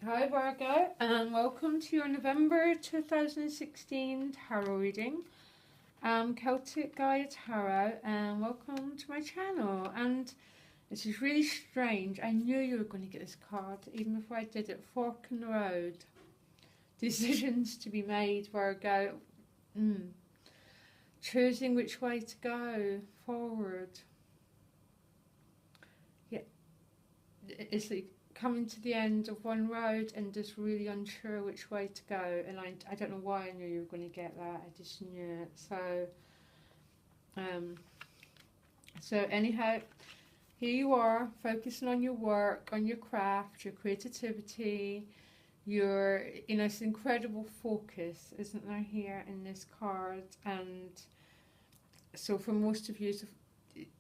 Hi Virgo, and welcome to your November 2016 tarot reading. Celtic Gaia Tarot, and welcome to my channel. And this is really strange. I knew you were going to get this card, even before I did it. Fork in the road. Decisions to be made, Virgo. Choosing which way to go forward. Yeah, it's like coming to the end of one road and just really unsure which way to go. And I don't know why I knew you were going to get that. I just knew it. So anyhow, here you are, focusing on your work, on your craft, your creativity, your, it's incredible focus, isn't there, here in this card? And so for most of you,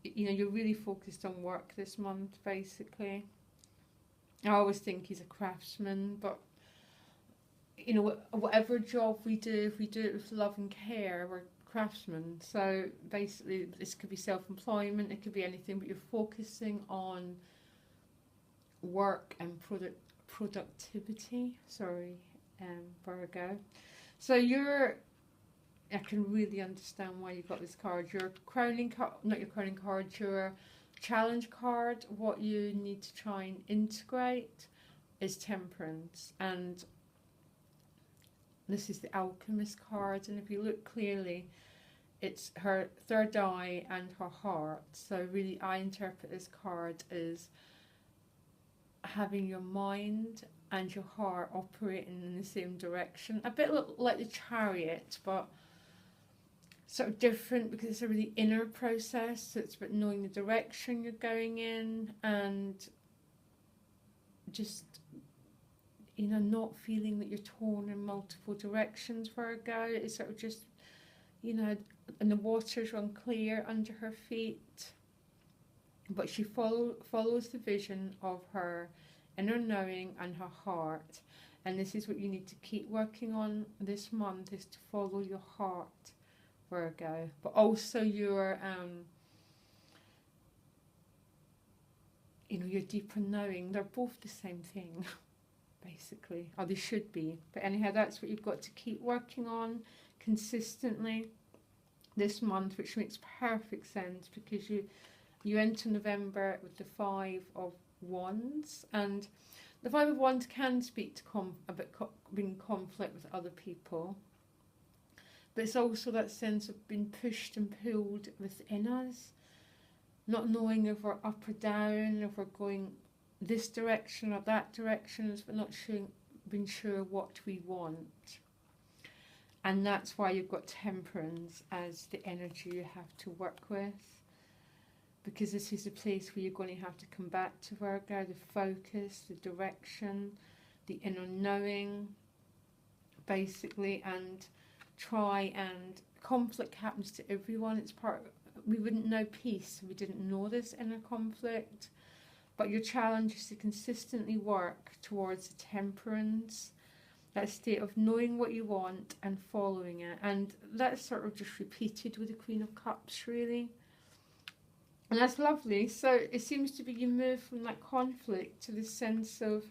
you're really focused on work this month, basically. I always think he's a craftsman, but whatever job we do, if we do it with love and care, we're craftsmen. So basically, this could be self-employment, it could be anything, but you're focusing on work and productivity. Sorry, Virgo. So I can really understand why you got this card. Your crowning card, not your crowning card, your challenge card. What you need to try and integrate is Temperance, and this is the Alchemist card. And if you look clearly, it's her third eye and her heart. So really, I interpret this card as having your mind and your heart operating in the same direction. A bit like the Chariot, but sort of different because it's a really inner process. So it's about knowing the direction you're going in and just, not feeling that you're torn in multiple directions, Virgo. It's sort of just, and the waters run clear under her feet. But she follows the vision of her inner knowing and her heart. And this is what you need to keep working on this month, is to follow your heart, Virgo. But also your your deeper knowing. They're both the same thing, basically, or they should be. But anyhow, that's what you've got to keep working on consistently this month, which makes perfect sense because you enter November with the Five of Wands, and the Five of Wands can speak to being conflict with other people, but it's also that sense of being pushed and pulled within us, not knowing if we're up or down, if we're going this direction or that direction, but not being sure what we want. And that's why you've got Temperance as the energy you have to work with, because this is a place where you're going to have to come back to, Virgo, the focus, the direction, the inner knowing, basically, and try and conflict happens to everyone. It's we wouldn't know peace if we didn't know this inner conflict. But your challenge is to consistently work towards the Temperance, that state of knowing what you want and following it. And that's sort of just repeated with the Queen of Cups, really. And that's lovely. So it seems to be you move from that conflict to this sense of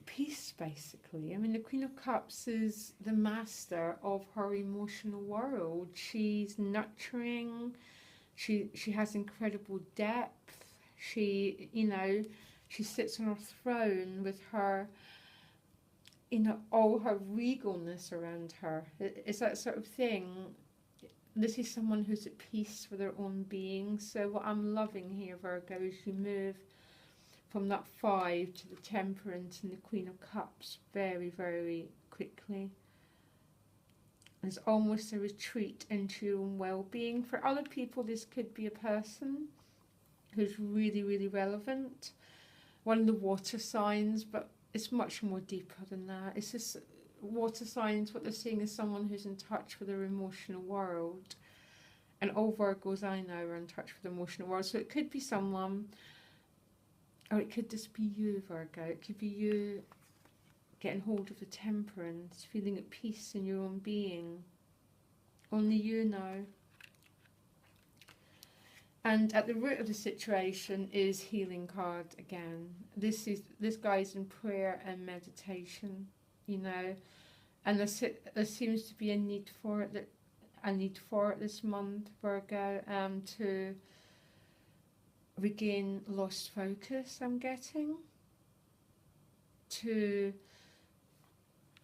peace, basically. I mean, the Queen of Cups is the master of her emotional world. She's nurturing. She has incredible depth. She sits on her throne with her, all her regalness around her. It's that sort of thing. This is someone who's at peace with their own being. So what I'm loving here, Virgo, is you move from that Five to the Temperance and the Queen of Cups very, very quickly. It's almost a retreat into your own well-being. For other people, this could be a person who's really, really relevant. One of the water signs, but it's much more deeper than that. It's just water signs, what they're seeing is someone who's in touch with their emotional world. And all Virgos I know are in touch with the emotional world. So it could be someone, or it could just be you, Virgo. It could be you getting hold of the Temperance, feeling at peace in your own being. Only you know. And at the root of the situation is healing card again. This guy's in prayer and meditation, you know, and there seems to be a need for it this month, Virgo, to regain lost focus. I'm getting to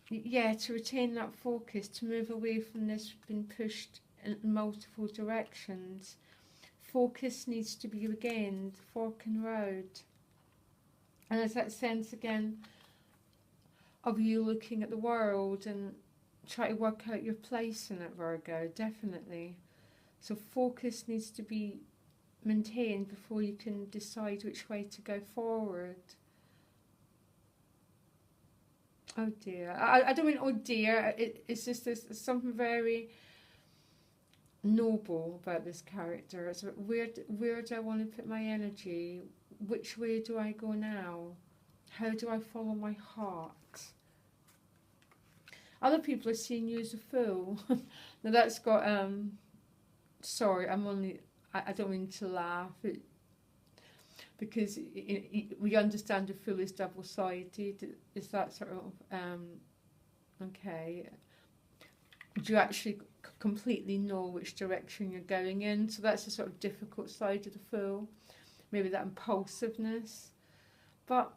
retain that focus, to move away from this being pushed in multiple directions. Focus needs to be regained, fork in road. And there's that sense again of you looking at the world and try to work out your place in it, Virgo, definitely. So focus needs to be maintained before you can decide which way to go forward. Oh dear. I don't mean oh dear, it's just there's something very noble about this character. It's where do I want to put my energy? Which way do I go now? How do I follow my heart? Other people are seeing you as a fool. Now that's got sorry, I don't mean to laugh, because we understand a fool is double-sided. Is that sort of okay? Do you actually completely know which direction you're going in? So that's a sort of difficult side of the fool, maybe that impulsiveness. But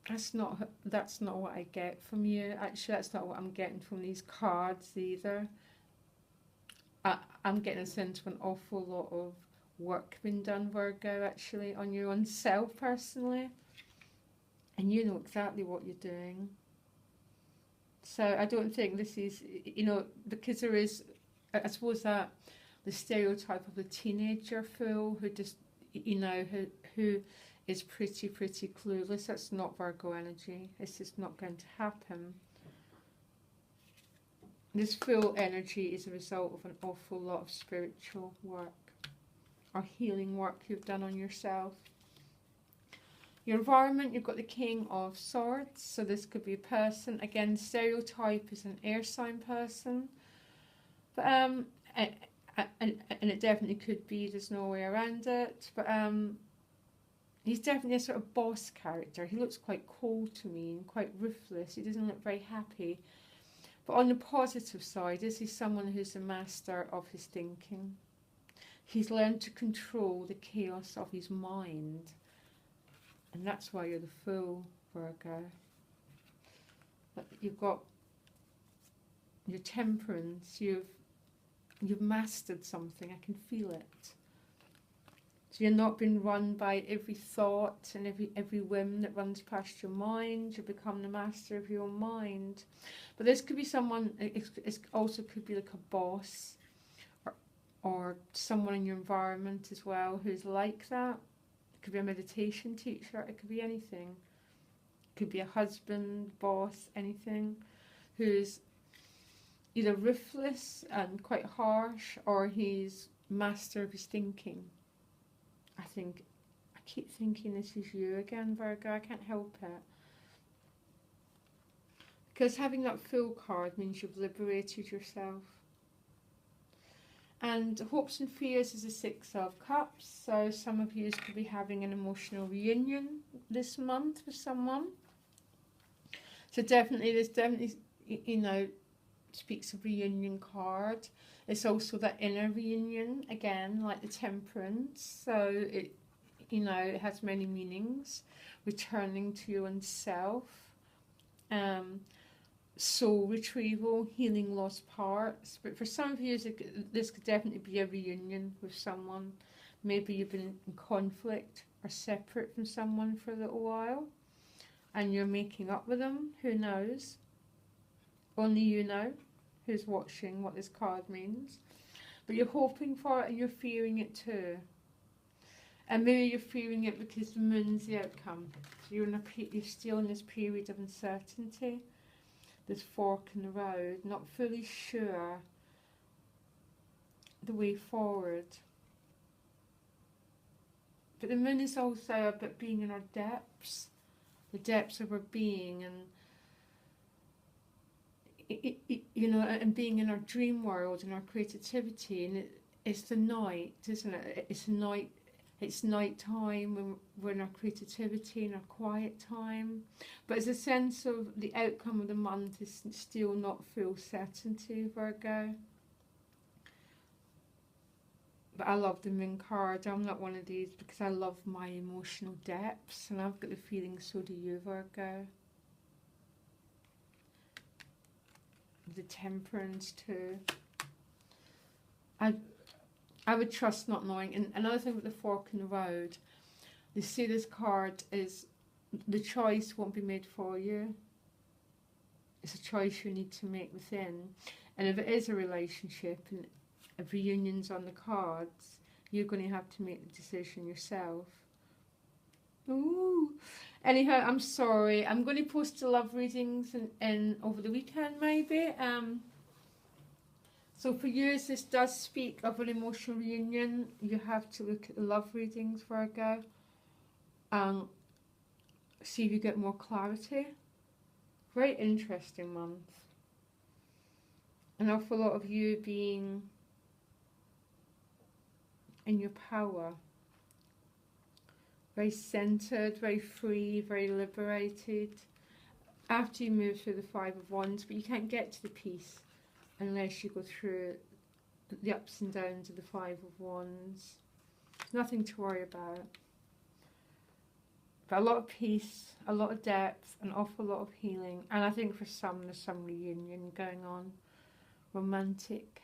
that's not what I get from you. Actually, that's not what I'm getting from these cards either. I'm getting a sense of an awful lot of work being done, Virgo, actually, on your own self personally. And you know exactly what you're doing. So I don't think this is, you know, because there is, I suppose, that the stereotype of the teenager fool who just, you know, who is pretty clueless. That's not Virgo energy. It's just not going to happen. This fool energy is a result of an awful lot of spiritual work or healing work you've done on yourself. Your environment, you've got the King of Swords, so this could be a person. Again, stereotype is an air sign person, but and it definitely could be. There's no way around it. But he's definitely a sort of boss character. He looks quite cold to me and quite ruthless. He doesn't look very happy. But on the positive side, is he someone who's a master of his thinking? He's learned to control the chaos of his mind. And that's why you're the fool, Virgo. But you've got your temperance. You've mastered something. I can feel it. So you're not being run by every thought and every whim that runs past your mind. You become the master of your own mind. But this could be someone. It also could be like a boss, or someone in your environment as well who's like that. It could be a meditation teacher, it could be anything. It could be a husband, boss, anything, who's either ruthless and quite harsh, or he's master of his thinking. I keep thinking this is you again, Virgo, I can't help it. Because having that Fool card means you've liberated yourself. And hopes and fears is a 6 of Cups. So some of you could be having an emotional reunion this month with someone. So this definitely, you know, speaks of reunion card. It's also that inner reunion, again, like the Temperance. So it, you know, it has many meanings. Returning to your own self. Soul retrieval, healing lost parts. But for some of you, this could definitely be a reunion with someone. Maybe you've been in conflict or separate from someone for a little while and you're making up with them. Who knows? Only you know who's watching what this card means. But you're hoping for it and you're fearing it too. And maybe you're fearing it because the moon's the outcome. So you're still in this period of uncertainty. This fork in the road, not fully sure the way forward. But the moon is also about being in our depths, the depths of our being, and you know, and being in our dream world and our creativity. And it's the night, isn't it? It's night. It's night time when we're in our creativity and our quiet time. But it's a sense of the outcome of the month is still not full certainty, Virgo. But I love the moon card. I'm not one of these because I love my emotional depths, and I've got the feeling so do you, Virgo. The Temperance too. I would trust not knowing. And another thing with the fork in the road, they see this card is the choice won't be made for you. It's a choice you need to make within. And if it is a relationship and a reunion's on the cards, you're going to have to make the decision yourself. Ooh. Anyhow, I'm sorry. I'm going to post the love readings in over the weekend maybe. So for you, as this does speak of an emotional reunion, you have to look at the love readings, Virgo, and see if you get more clarity. Very interesting month. An awful lot of you being in your power. Very centered, very free, very liberated. After you move through the Five of Wands, but you can't get to the peace unless you go through the ups and downs of the Five of Wands. Nothing to worry about. But a lot of peace, a lot of depth, an awful lot of healing. And I think for some, there's some reunion going on. Romantic.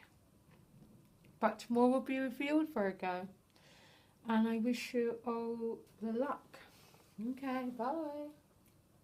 But more will be revealed, Virgo. And I wish you all the luck. Okay, bye.